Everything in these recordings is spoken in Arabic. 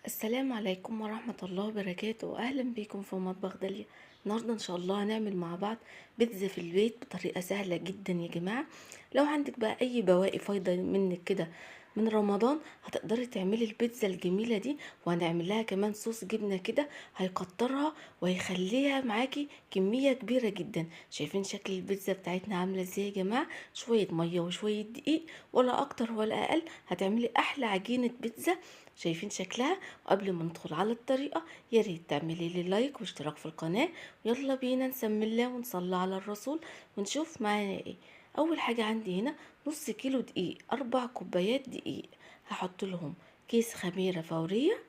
السلام عليكم ورحمة الله وبركاته، أهلا بيكم في مطبخ داليا. النهاردة إن شاء الله هنعمل مع بعض بيتزا في البيت بطريقة سهلة جدا يا جماعة. لو عندك بقى أي بواقي فايضة منك كده من رمضان هتقدري تعملي البيتزا الجميلة دي، وهنعمل لها كمان صوص جبنة كده هيكترها وهيخليها معاكي كمية كبيرة جدا. شايفين شكل البيتزا بتاعتنا عاملة ازاي يا جماعة؟ شوية مية وشوية دقيق، ولا أكتر ولا أقل، هتعملي أحلى عجينة بيتزا. شايفين شكلها؟ وقبل ما ندخل على الطريقة يا ريت تعملي لي لايك واشتراك في القناة. يلا بينا نسمي الله ونصلي على الرسول ونشوف معانا ايه. اول حاجة عندي هنا نص كيلو دقيق، 4 كوبايات دقيق. هحط لهم كيس خميرة فورية.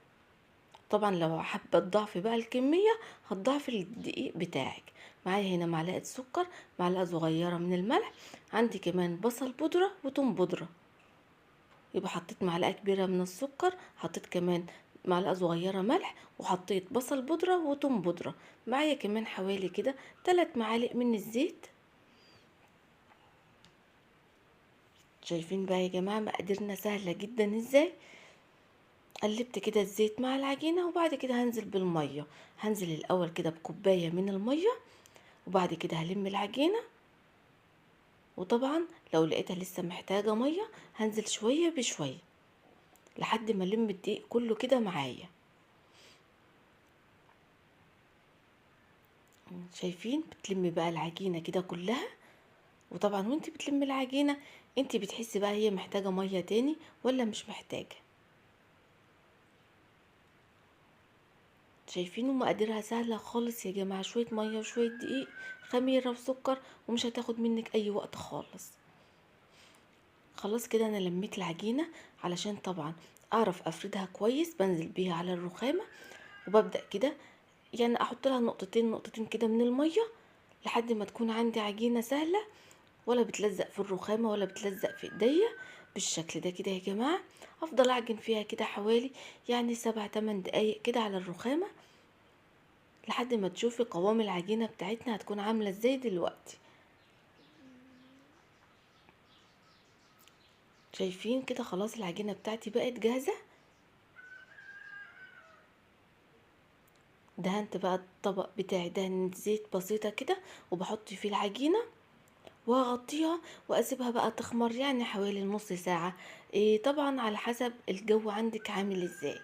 طبعا لو حابة تضاعفي بقى الكمية هتضاعفي الدقيق بتاعك. معايا هنا معلقة سكر، معلقة صغيرة من الملح، عندي كمان بصل بودرة وتوم بودرة. يبقى حطيت معلقة كبيرة من السكر، حطيت كمان معلقة صغيرة ملح، وحطيت بصل بودرة وتوم بودرة. معايا كمان حوالي كده 3 معالق من الزيت. شايفين بقى يا جماعة مقاديرنا سهلة جدا ازاي؟ قلبت كده الزيت مع العجينة، وبعد كده هنزل بالمية. هنزل الأول كده بكوباية من المية، وبعد كده هلم العجينة. وطبعا لو لقيتها لسه محتاجة مية هنزل شوية بشوية لحد ما الم الدقيق كله كده معايا. شايفين بتلمي بقى العجينة كده كلها. وطبعا وانت بتلمي العجينة انت بتحسي بقى هي محتاجة مية تاني ولا مش محتاجة. شايفين مقاديرها سهلة خالص يا جماعة، شوية مية وشوية دقيق، خميرة وسكر، ومش هتاخد منك اي وقت خالص. خلاص كده انا لميت العجينة. علشان طبعا اعرف افردها كويس بنزل بيها على الرخامة، وببدأ كده يعني احط لها نقطتين نقطتين كده من المية لحد ما تكون عندي عجينة سهلة، ولا بتلزق في الرخامة ولا بتلزق في ايديا. بالشكل ده كده يا جماعة افضل اعجن فيها كده حوالي يعني 7 8 دقايق كده على الرخامة، لحد ما تشوفي قوام العجينة بتاعتنا هتكون عاملة ازاي دلوقتي. شايفين كده خلاص العجينة بتاعتي بقت جاهزة. دهنت بقى الطبق بتاعي دهنة زيت بسيطة كده، وبحط فيه العجينة وهغطيها واسيبها بقى تخمر يعني حوالي نص ساعة. إيه طبعا على حسب الجو عندك عامل ازاي.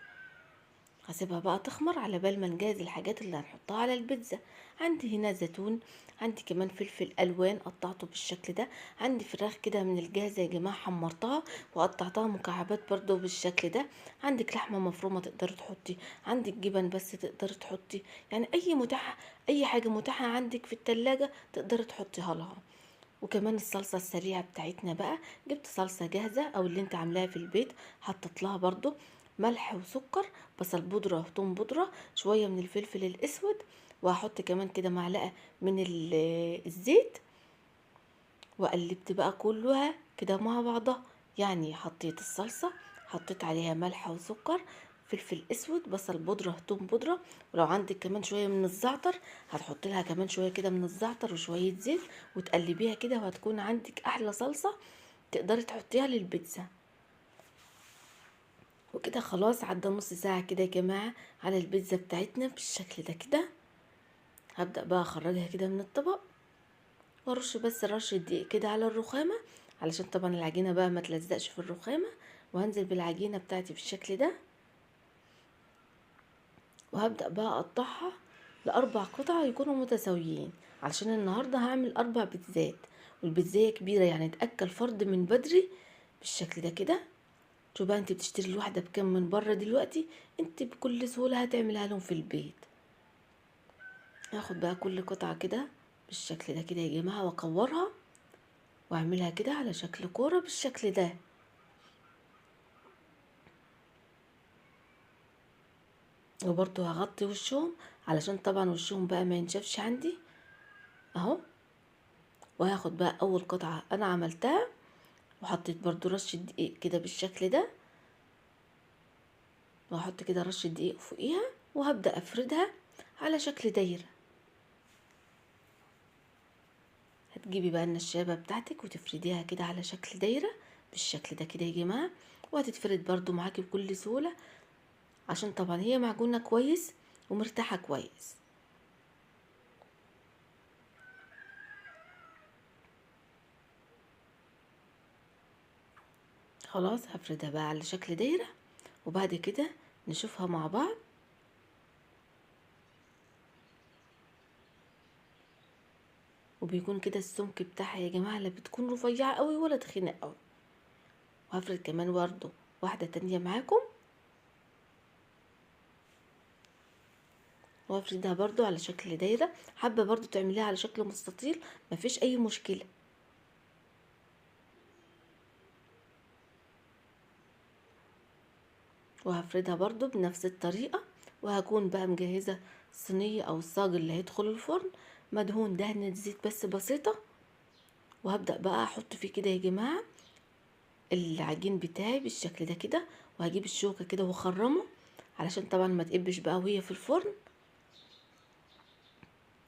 هسيبها بقى تخمر على بال ما نجهز الحاجات اللي هنحطها على البيتزا. عندي هنا زيتون، عندي كمان فلفل الوان قطعته بالشكل ده، عندي فراخ كده من الجاهزه يا جماعه حمرتها وقطعتها مكعبات برضو بالشكل ده، عندك لحمه مفرومه تقدري تحطي، عندك جبن بس تقدري تحطي، يعني اي متاح، اي حاجه متاحه عندك في التلاجة تقدري تحطيها لها. وكمان الصلصة السريعة بتاعتنا بقى، جبت صلصة جاهزة او اللي انت عاملاها في البيت، حطت لها برضو ملح وسكر، بصل بودرة وثوم بودرة، شوية من الفلفل الاسود، وهحط كمان كده معلقة من الزيت. وقلبت بقى كلها كده مع بعضها. يعني حطيت الصلصة، حطيت عليها ملح وسكر، فلفل اسود، بصل بودرة، ثوم بودرة، ولو عندك كمان شوية من الزعتر هتحط لها كمان شوية كده من الزعتر وشوية زيت، وتقلبيها كده وهتكون عندك احلى صلصة تقدري تحطيها للبيتزا. وكده خلاص عدى نص ساعة كده يا جماعة على البيتزا بتاعتنا بالشكل ده كده. هبدأ بقى اخرجها كده من الطبق، وارش بس رشة دقيق كده على الرخامة علشان طبعا العجينة بقى ما تلزقش في الرخامة. وهنزل بالعجينة بتاعتي بالشكل ده، وهبدأ بقى اقطعها ل4 قطع يكونوا متساويين، علشان النهاردة هعمل 4 بيتزات، والبيتزاية كبيرة يعني تأكل فرد من بدري بالشكل ده كده. شوف بقى انت بتشتري الواحدة بكام من بره دلوقتي، انت بكل سهولة هتعملها لهم في البيت. هاخد بقى كل قطعة كده بالشكل ده كده يا جماعة واكورها واعملها كده على شكل كورة بالشكل ده. وبرضو هغطي وشهم علشان طبعا وشهم بقى ما ينشفش عندي اهو. وهاخد بقى اول قطعة انا عملتها وحطيت برضو رشة دقيق كده بالشكل ده، وهحط كده رشة دقيق فوقيها، وهبدأ افردها على شكل دايرة. هتجيبي بقى النشابة بتاعتك وتفرديها كده على شكل دايرة بالشكل ده كده يا جماعة، وهتتفرد برضو معاكي بكل سهولة عشان طبعا هي معجونة كويس ومرتاحة كويس. خلاص هفردها بقى على شكل دايرة، وبعد كده نشوفها مع بعض. وبيكون كده السمك بتاعها يا جماعة لا بتكون رفيعة قوي ولا تخينة قوي. وهفرد كمان برضو واحدة تانية معاكم، وافردها برضو على شكل دايرة. حابة برضو تعمليها على شكل مستطيل مفيش اي مشكلة. وهفردها برضو بنفس الطريقة. وهكون بقى مجهزة الصينية او الصاج اللي هيدخل الفرن مدهون دهنة زيت بس بسيطة. وهبدأ بقى احط فيه كده يا جماعة العجين بتاعي بالشكل ده كده. وهجيب الشوكة كده واخرمه علشان طبعا ما تقبش بقى وهي في الفرن.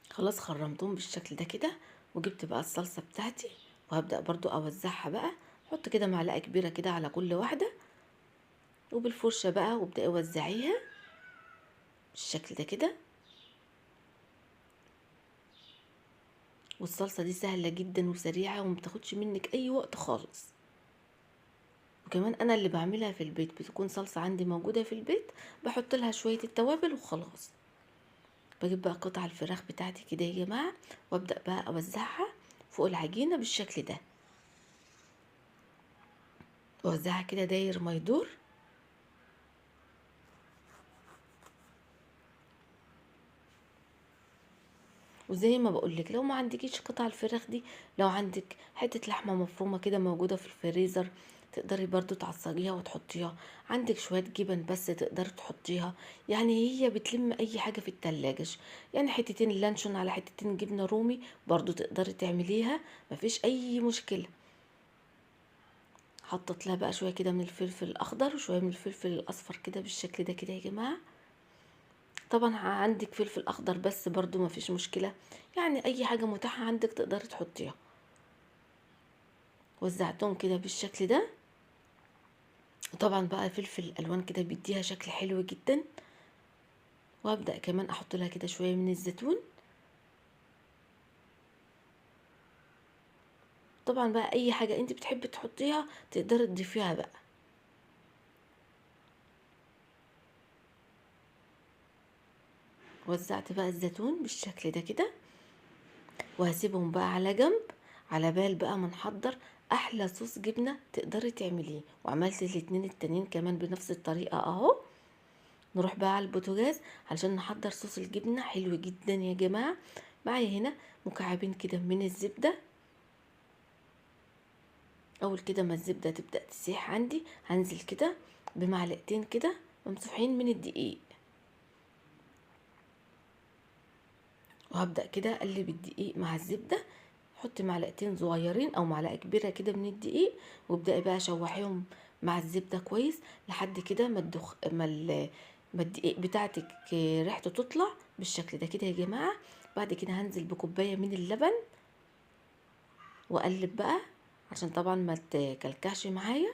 خلاص خرمتهم بالشكل ده كده. وجبت بقى الصلصة بتاعتي، وهبدأ برضو اوزعها بقى. حط كده معلقة كبيرة كده على كل واحدة، وبالفرشة بقى وابدأي وزعيها بالشكل ده كده. والصلصة دي سهلة جدا وسريعة ومبتاخدش منك اي وقت خالص. وكمان انا اللي بعملها في البيت، بتكون صلصة عندي موجودة في البيت، بحط لها شوية التوابل وخلاص. بجيب بقى قطع الفراخ بتاعتي كده يا جماعة، وابدأ بقى اوزعها فوق العجينة بالشكل ده. اوزعها كده داير ما يدور. وزي ما بقولك لو ما عندكيش قطع الفراخ دي، لو عندك حتة لحمة مفرومة كده موجودة في الفريزر، تقدري برضو تعصجيها وتحطيها. عندك شوية جبن بس تقدري تحطيها. يعني هي بتلم اي حاجة في التلاجة. يعني حتتين لانشون على حتتين جبنة رومي برضو تقدري تعمليها، مفيش اي مشكلة. حطت لها بقى شوية كده من الفلفل الاخضر وشوية من الفلفل الاصفر كده بالشكل ده كده يا جماعة. طبعا عندك فلفل اخضر بس برضو ما فيش مشكلة، يعني اي حاجة متاحة عندك تقدري تحطيها. وزعتهم كده بالشكل ده. وطبعا بقى فلفل الالوان كده بيديها شكل حلو جدا. وابدأ كمان احط لها كده شوية من الزيتون. طبعا بقى اي حاجة انت بتحبي تحطيها تقدري تضيفيها بقى. وزعت بقى الزيتون بالشكل ده كده، وهسيبهم بقى على جنب على بال بقى ما نحضر احلى صوص جبنه تقدري تعمليه. وعملت الاتنين التانيين كمان بنفس الطريقه اهو. نروح بقى على البوتاجاز علشان نحضر صوص الجبنه حلو جدا يا جماعه. معايا هنا مكعبين كده من الزبده. اول كده ما الزبده تبدا تسيح عندي، هنزل كده بمعلقتين كده ممسوحين من الدقيق. وهبدأ كده اقلب الدقيق مع الزبدة. حطي معلقتين صغيرين او معلقة كبيرة كده من الدقيق، وابدأي بقى شوحيهم مع الزبدة كويس لحد كده ما الدقيق بتاعتك ريحته تطلع بالشكل ده كده يا جماعة. بعد كده هنزل بكوباية من اللبن واقلب بقى عشان طبعا ما تكلكعش معايا.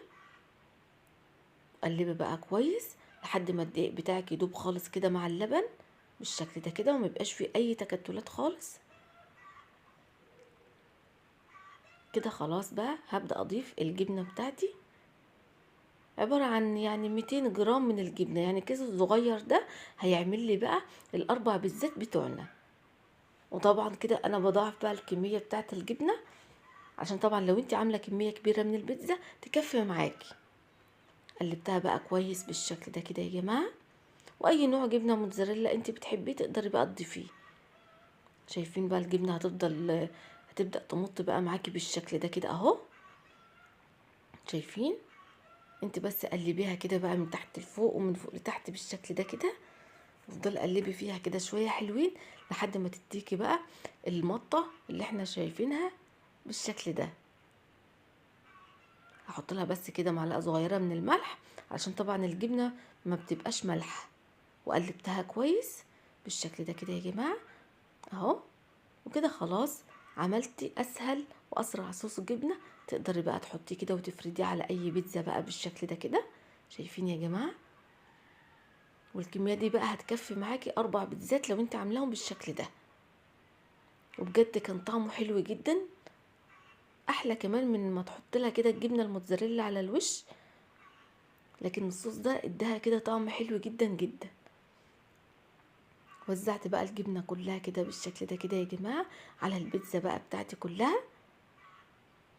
قلبي بقى كويس لحد ما الدقيق بتاعك يدوب خالص كده مع اللبن بالشكل ده كده، وما يبقاش فيه اي تكتلات خالص. كده خلاص بقى هبدأ اضيف الجبنة بتاعتي. عبارة عن يعني 200 جرام من الجبنة، يعني كيس الصغير ده هيعمل لي بقى الاربع بالذات بتوعنا. وطبعا كده انا بضاعف بقى الكمية بتاعت الجبنة عشان طبعا لو انت عاملة كمية كبيرة من البيتزا تكفي معاكي. قلبتها بقى كويس بالشكل ده كده يا جماعة. واي نوع جبنة موتزاريلا انت بتحبيه تقدري بقى تضيفيه. شايفين بقى الجبنة هتبدأ تمط بقى معاكي بالشكل ده كده اهو. شايفين؟ انت بس قلبيها كده بقى من تحت لفوق ومن فوق لتحت بالشكل ده كده. افضلي قلبي فيها كده شويه حلوين لحد ما تديكي بقى المطه اللي احنا شايفينها بالشكل ده. هحط لها بس كده معلقه صغيره من الملح عشان طبعا الجبنه ما بتبقاش مالحه. وقلبتها كويس بالشكل ده كده يا جماعه اهو. وكده خلاص عملتي اسهل واسرع صوص جبنه. تقدري بقى تحطيه كده وتفرديه على اي بيتزا بقى بالشكل ده كده. شايفين يا جماعه؟ والكمية دي بقى هتكفي معاكي 4 بيتزات لو انت عاملاهم بالشكل ده. وبجد كان طعمه حلو جدا، احلى كمان من ما تحط لها كده الجبنة الموتزاريلا على الوش. لكن الصوص ده اداها كده طعم حلو جدا جدا. وزعت بقى الجبنة كلها كده بالشكل ده كده يا جماعة على البيتزا بقى بتاعتي كلها.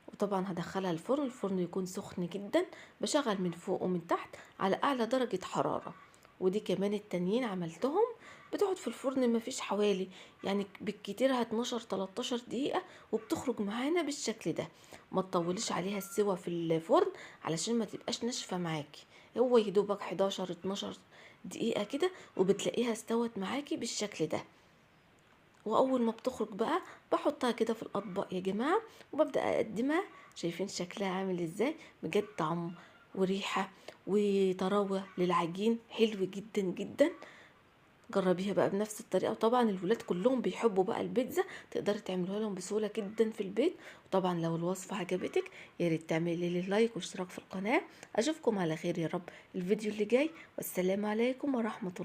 وطبعا هدخلها الفرن، الفرن يكون سخن جدا، بشغل من فوق ومن تحت على اعلى درجة حرارة. ودي كمان التانيين عملتهم بتقعد في الفرن مفيش حوالي يعني بالكتير 12 13 دقيقة، وبتخرج معانا بالشكل ده. ما تطوليش عليها السوا في الفرن علشان ما تبقاش ناشفة معاكي. هو يدوبك 11 12 دقيقة كده وبتلاقيها استوت معاكي بالشكل ده. واول ما بتخرج بقى بحطها كده في الاطباق يا جماعه، وببدا اقدمها. شايفين شكلها عامل ازاي؟ بجد طعم وريحه وطراوه للعجين حلو جدا جدا. جربيها بقى بنفس الطريقه. وطبعا الولاد كلهم بيحبوا بقى البيتزا، تقدري تعملوها لهم بسهوله جدا في البيت. وطبعا لو الوصفه عجبتك يا ريت تعملي لي لايك واشتراك في القناه. اشوفكم على خير يا رب الفيديو اللي جاي، والسلام عليكم ورحمه الله.